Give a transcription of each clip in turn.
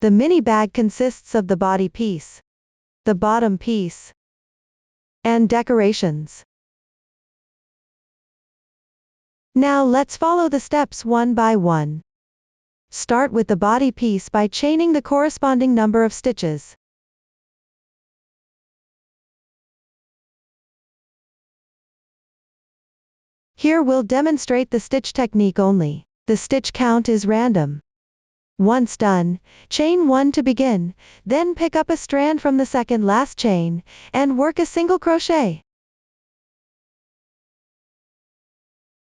The mini bag consists of the body piece, the bottom piece, and decorations. Now let's follow the steps one by one. Start with the body piece by chaining the corresponding number of stitches. Here we'll demonstrate the stitch technique only. The stitch count is random. Once done, chain 1 to begin, then pick up a strand from the second last chain, and work a single crochet.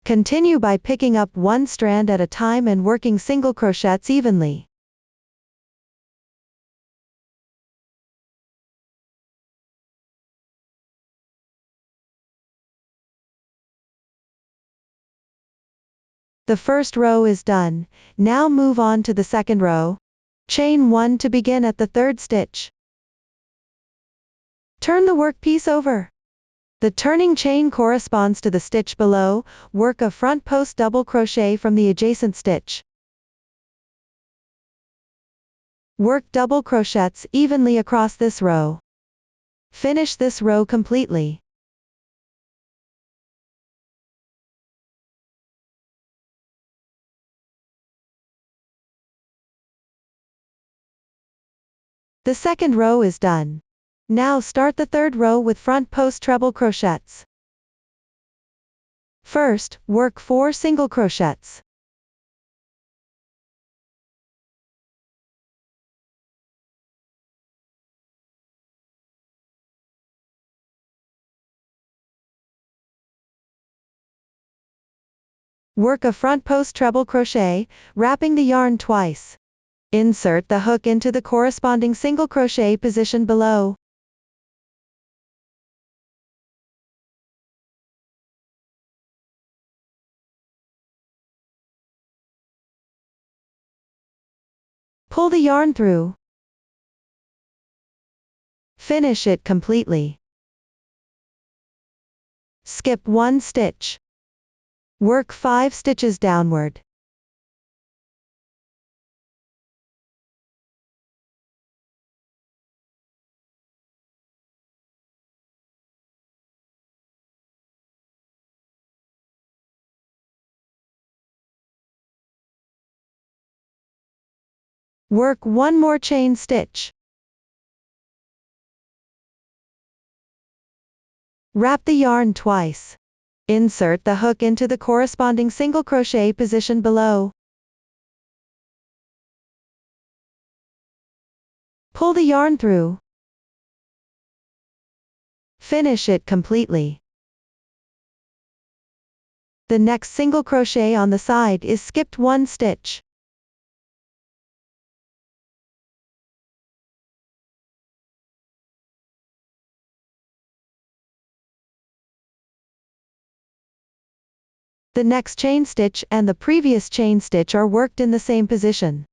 Continue by picking up one strand at a time and working single crochets evenly. The first row is done, now move on to the second row. Chain 1 to begin at the third stitch. Turn the workpiece over. The turning chain corresponds to the stitch below, work a front post double crochet from the adjacent stitch. Work double crochets evenly across this row. Finish this row completely. The second row is done. Now start the third row with front post treble crochets. First, work 4 single crochets. Work a front post treble crochet, wrapping the yarn twice. Insert the hook into the corresponding single crochet position below. Pull the yarn through. Finish it completely. Skip 1 stitch. Work 5 stitches downward. Work 1 more chain stitch. Wrap the yarn twice. Insert the hook into the corresponding single crochet position below. Pull the yarn through. Finish it completely. The next single crochet on the side is skipped 1 stitch. The next chain stitch and the previous chain stitch are worked in the same position.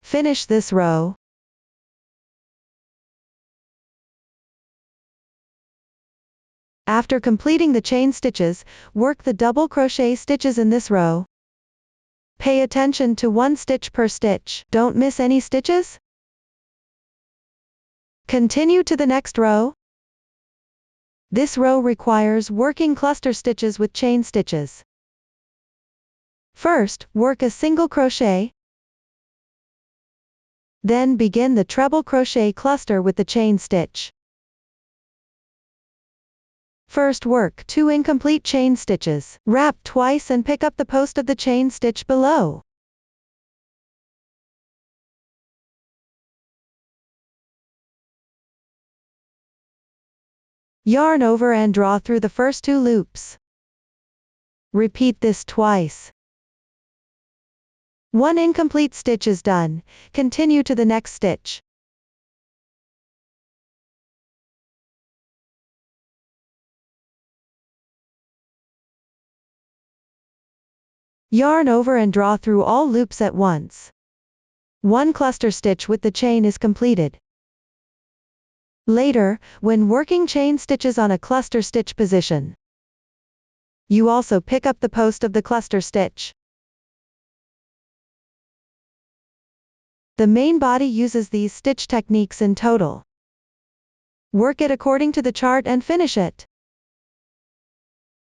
Finish this row. After completing the chain stitches, work the double crochet stitches in this row. Pay attention to 1 stitch per stitch. Don't miss any stitches. Continue to the next row. This row requires working cluster stitches with chain stitches. First, work a single crochet. Then begin the treble crochet cluster with the chain stitch. First work 2 incomplete chain stitches. Wrap twice and pick up the post of the chain stitch below. Yarn over and draw through the first 2 loops. Repeat this twice. 1 incomplete stitch is done. Continue to the next stitch. Yarn over and draw through all loops at once. One cluster stitch with the chain is completed. Later, when working chain stitches on a cluster stitch position, you also pick up the post of the cluster stitch. The main body uses these stitch techniques in total. Work it according to the chart and finish it.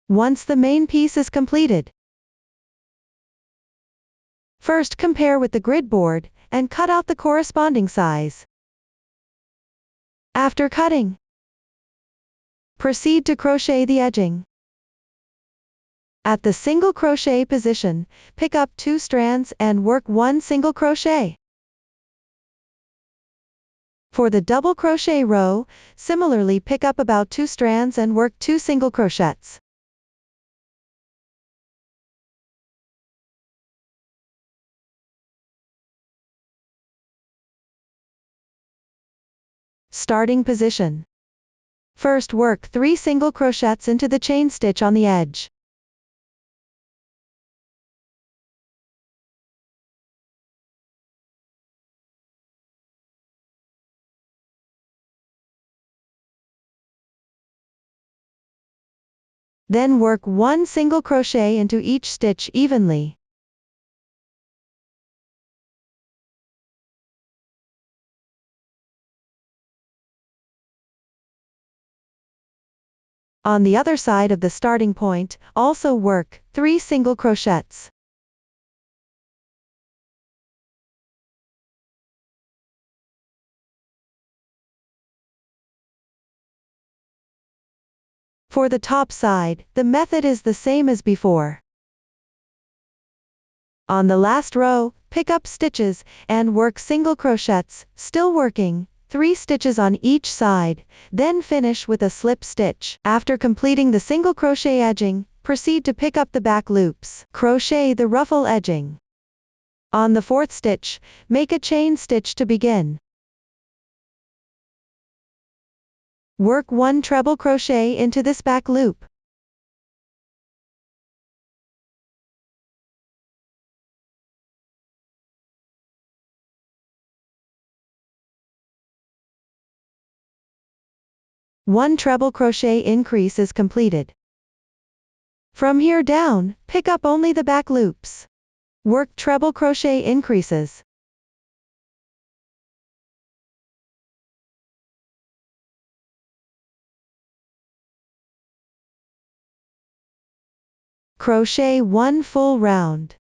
Once the main piece is completed, first compare with the grid board, and cut out the corresponding size. After cutting, proceed to crochet the edging. At the single crochet position, pick up 2 strands and work 1 single crochet. For the double crochet row, similarly pick up about 2 strands and work 2 single crochets. Starting position. First work 3 single crochets into the chain stitch on the edge. Then work 1 single crochet into each stitch evenly. On the other side of the starting point, also work 3 single crochets. For the top side, the method is the same as before. On the last row, pick up stitches, and work single crochets, still working 3 stitches on each side, then finish with a slip stitch. After completing the single crochet edging, proceed to pick up the back loops. Crochet the ruffle edging. On the 4th stitch, make a chain stitch to begin. Work 1 treble crochet into this back loop. One treble crochet increase is completed. From here down, pick up only the back loops. Work treble crochet increases. Crochet 1 full round.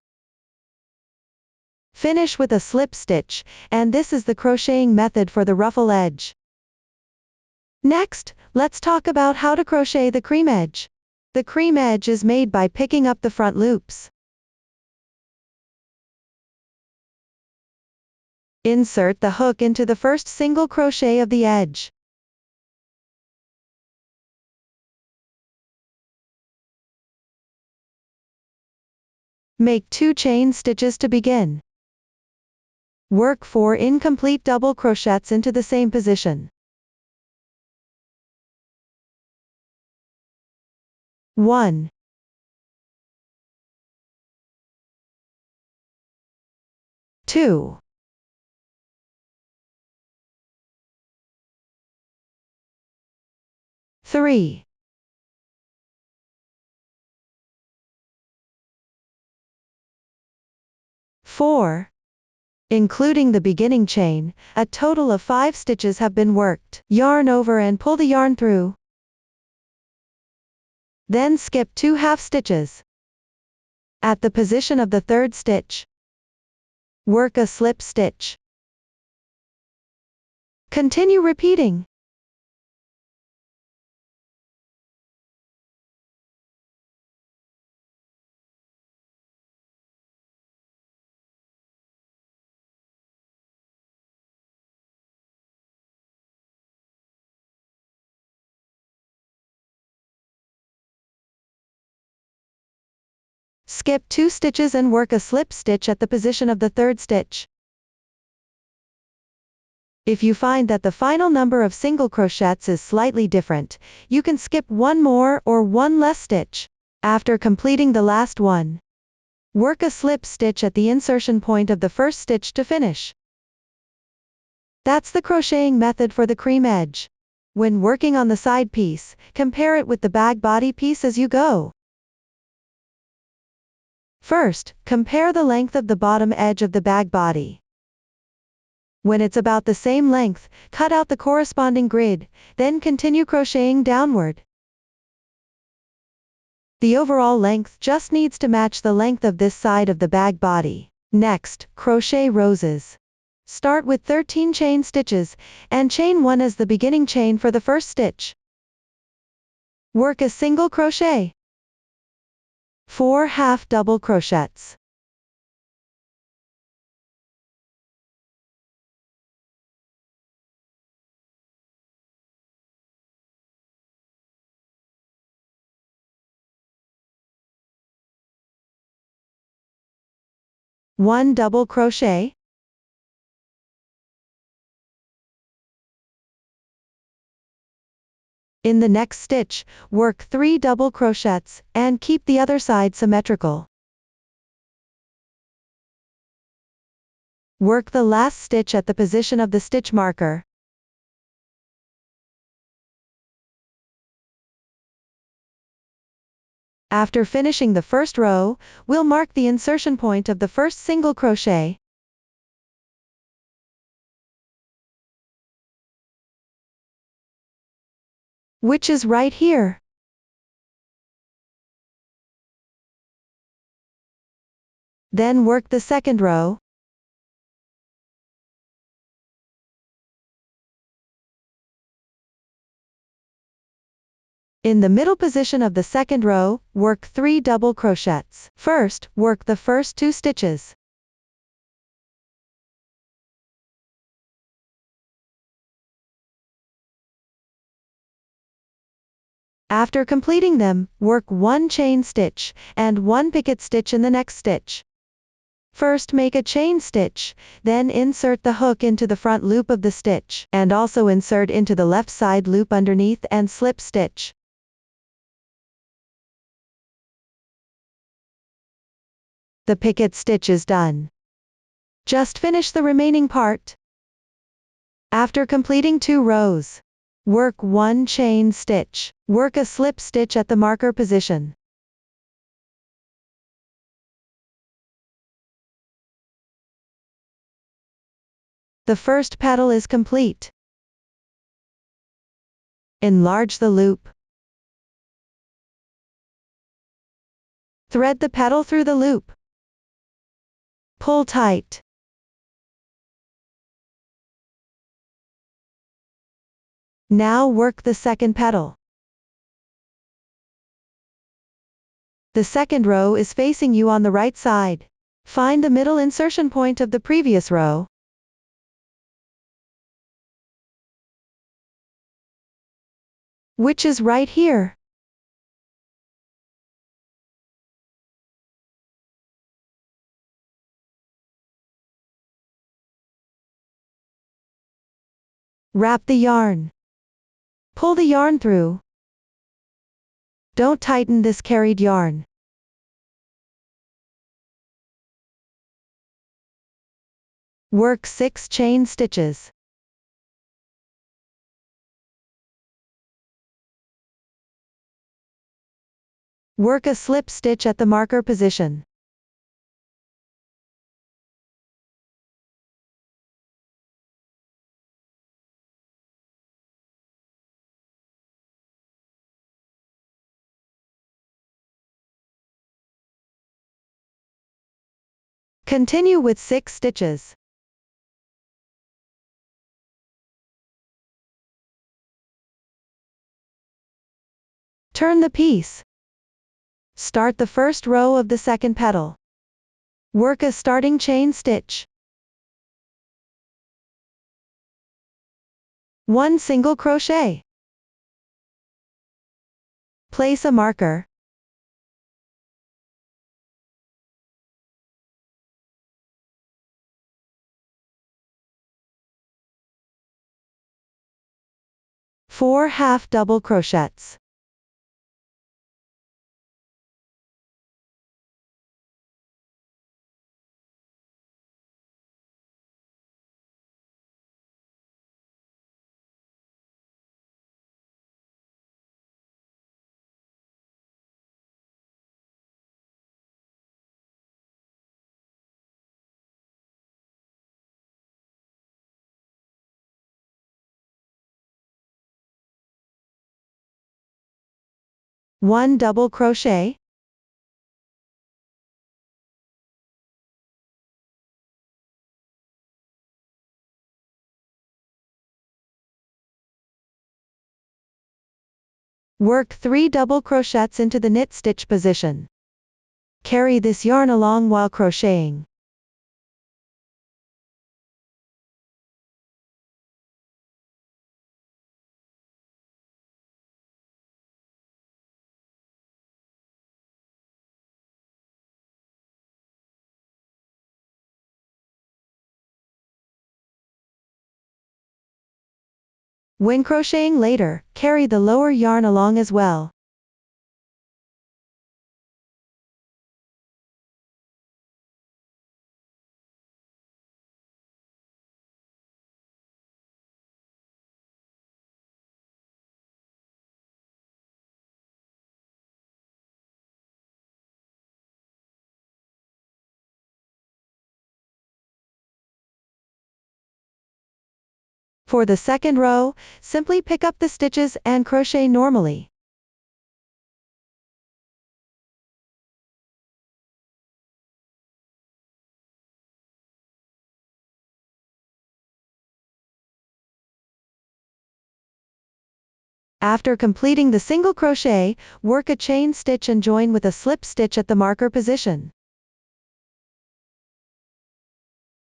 Finish with a slip stitch, and this is the crocheting method for the ruffle edge. Next, let's talk about how to crochet the cream edge. The cream edge is made by picking up the front loops. Insert the hook into the first single crochet of the edge. Make 2 chain stitches to begin. Work 4 incomplete double crochets into the same position. 1, 2, 3, 4. Including the beginning chain, a total of 5 stitches have been worked. Yarn over and pull the yarn through. Then skip 2 half stitches. At the position of the 3rd stitch, work a slip stitch. Continue repeating. Skip 2 stitches and work a slip stitch at the position of the 3rd stitch. If you find that the final number of single crochets is slightly different, you can skip 1 more or 1 less stitch. After completing the last one, Work a slip stitch at the insertion point of the first stitch to finish. That's the crocheting method for the cream edge. When working on the side piece, compare it with the bag body piece as you go. First, compare the length of the bottom edge of the bag body. When it's about the same length, cut out the corresponding grid, then continue crocheting downward. The overall length just needs to match the length of this side of the bag body. Next, crochet roses. Start with 13 chain stitches, and chain 1 as the beginning chain for the first stitch. Work a single crochet. 4 half double crochets. One double crochet. In the next stitch, work 3 double crochets, and keep the other side symmetrical. Work the last stitch at the position of the stitch marker. After finishing the first row, we'll mark the insertion point of the first single crochet. Which is right here. Then work the second row. In the middle position of the second row, work 3 double crochets. First, work the first 2 stitches. After completing them, work 1 chain stitch, and 1 picket stitch in the next stitch. First make a chain stitch, then insert the hook into the front loop of the stitch, and also insert into the left side loop underneath and slip stitch. The picket stitch is done. Just finish the remaining part. After completing 2 rows, work 1 chain stitch. Work a slip stitch at the marker position. The first petal is complete. Enlarge the loop. Thread the petal through the loop. Pull tight. Now work the second petal. The second row is facing you on the right side. Find the middle insertion point of the previous row. Which is right here. Wrap the yarn. Pull the yarn through. Don't tighten this carried yarn. Work 6 chain stitches. Work a slip stitch at the marker position. Continue with 6 stitches. Turn the piece. Start the first row of the second petal. Work a starting chain stitch. 1 single crochet. Place a marker. Four half double crochets. 1 double crochet, work 3 double crochets into the knit stitch position. Carry this yarn along while crocheting. When crocheting later, carry the lower yarn along as well. For the second row, simply pick up the stitches and crochet normally. After completing the single crochet, work a chain stitch and join with a slip stitch at the marker position.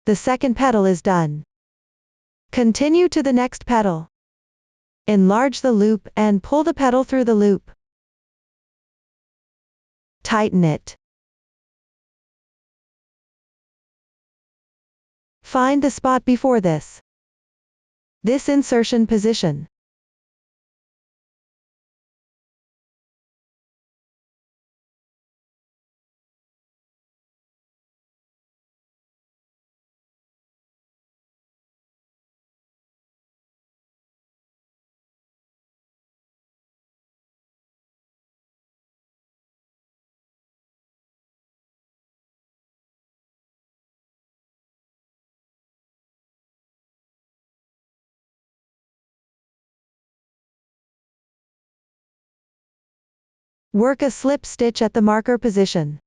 The second petal is done. Continue to the next petal. Enlarge the loop and pull the petal through the loop. Tighten it. Find the spot before this insertion position. Work a slip stitch at the marker position.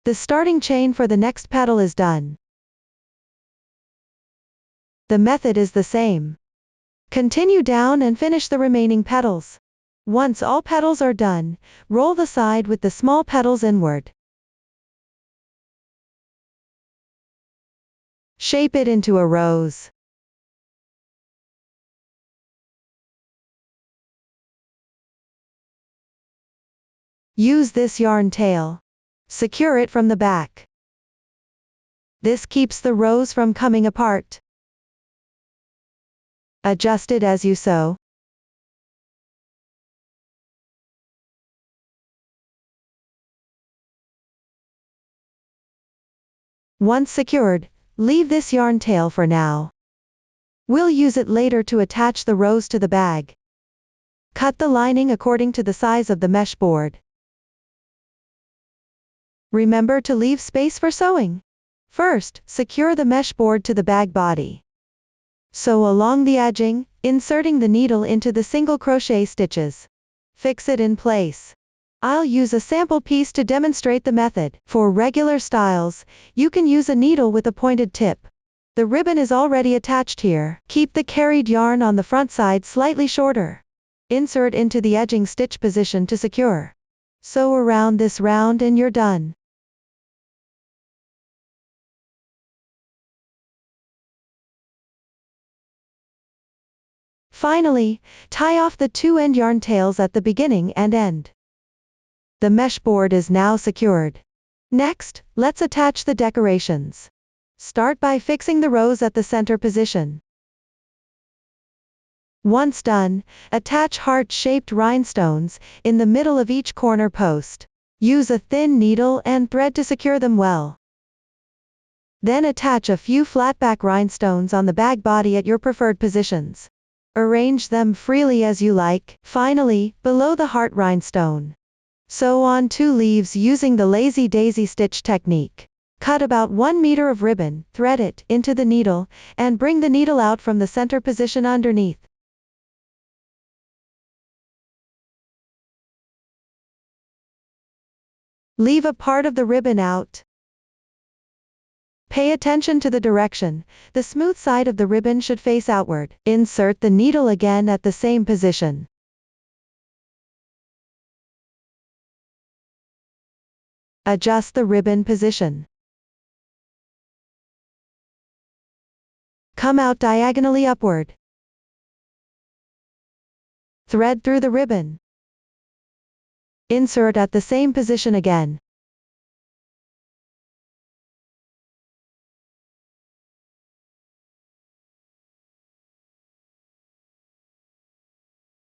The starting chain for the next petal is done. The method is the same. Continue down and finish the remaining petals. Once all petals are done, roll the side with the small petals inward. Shape it into a rose. Use this yarn tail. Secure it from the back. This keeps the rose from coming apart. Adjust it as you sew. Once secured, leave this yarn tail for now. We'll use it later to attach the rose to the bag. Cut the lining according to the size of the mesh board. Remember to leave space for sewing. First, secure the mesh board to the bag body. Sew along the edging, inserting the needle into the single crochet stitches. Fix it in place. I'll use a sample piece to demonstrate the method. For regular styles, you can use a needle with a pointed tip. The ribbon is already attached here. Keep the carried yarn on the front side slightly shorter. Insert into the edging stitch position to secure. Sew around this round and you're done. Finally, tie off the two end yarn tails at the beginning and end. The mesh board is now secured. Next, let's attach the decorations. Start by fixing the rose at the center position. Once done, attach heart-shaped rhinestones in the middle of each corner post. Use a thin needle and thread to secure them well. Then attach a few flatback rhinestones on the bag body at your preferred positions. Arrange them freely as you like. Finally, below the heart rhinestone, sew on 2 leaves using the lazy daisy stitch technique. Cut about 1 meter of ribbon, thread it into the needle, and bring the needle out from the center position underneath. Leave a part of the ribbon out. Pay attention to the direction. The smooth side of the ribbon should face outward. Insert the needle again at the same position. Adjust the ribbon position. Come out diagonally upward. Thread through the ribbon. Insert at the same position again.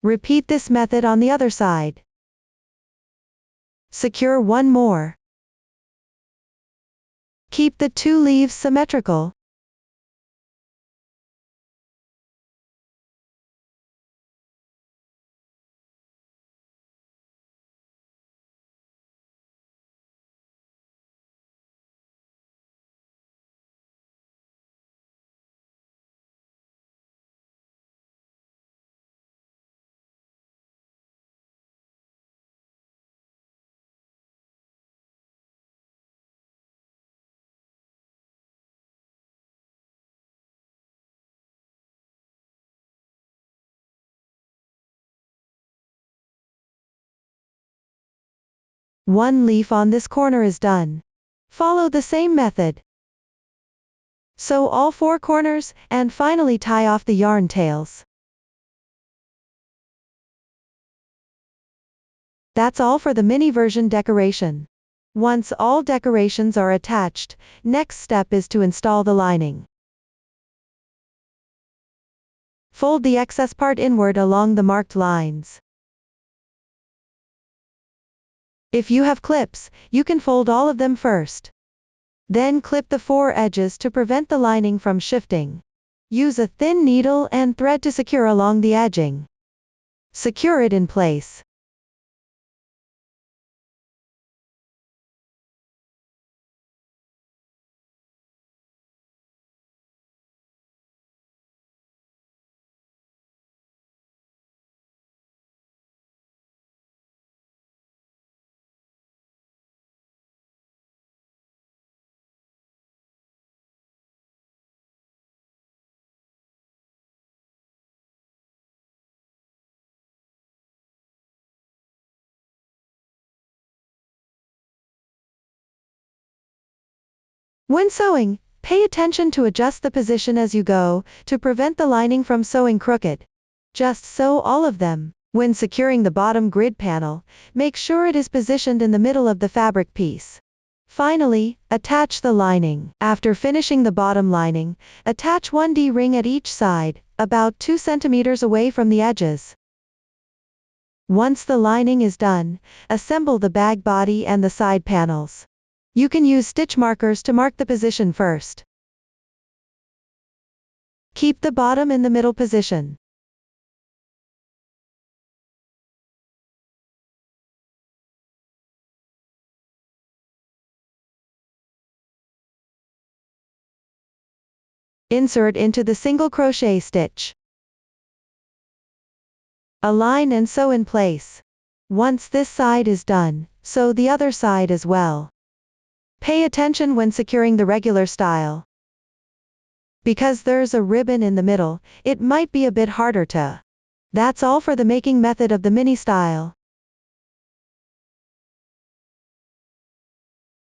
Repeat this method on the other side. Secure one more. Keep the 2 leaves symmetrical. One leaf on this corner is done. Follow the same method. Sew all 4 corners, and finally tie off the yarn tails. That's all for the mini version decoration. Once all decorations are attached, next step is to install the lining. Fold the excess part inward along the marked lines. If you have clips, you can fold all of them first. Then clip the 4 edges to prevent the lining from shifting. Use a thin needle and thread to secure along the edging. Secure it in place. When sewing, pay attention to adjust the position as you go, to prevent the lining from sewing crooked. Just sew all of them. When securing the bottom grid panel, make sure it is positioned in the middle of the fabric piece. Finally, attach the lining. After finishing the bottom lining, attach 1 D-ring at each side, about 2 centimeters away from the edges. Once the lining is done, assemble the bag body and the side panels. You can use stitch markers to mark the position first. Keep the bottom in the middle position. Insert into the single crochet stitch. Align and sew in place. Once this side is done, sew the other side as well. Pay attention when securing the regular style. Because there's a ribbon in the middle, it might be a bit harder to. That's all for the making method of the mini style.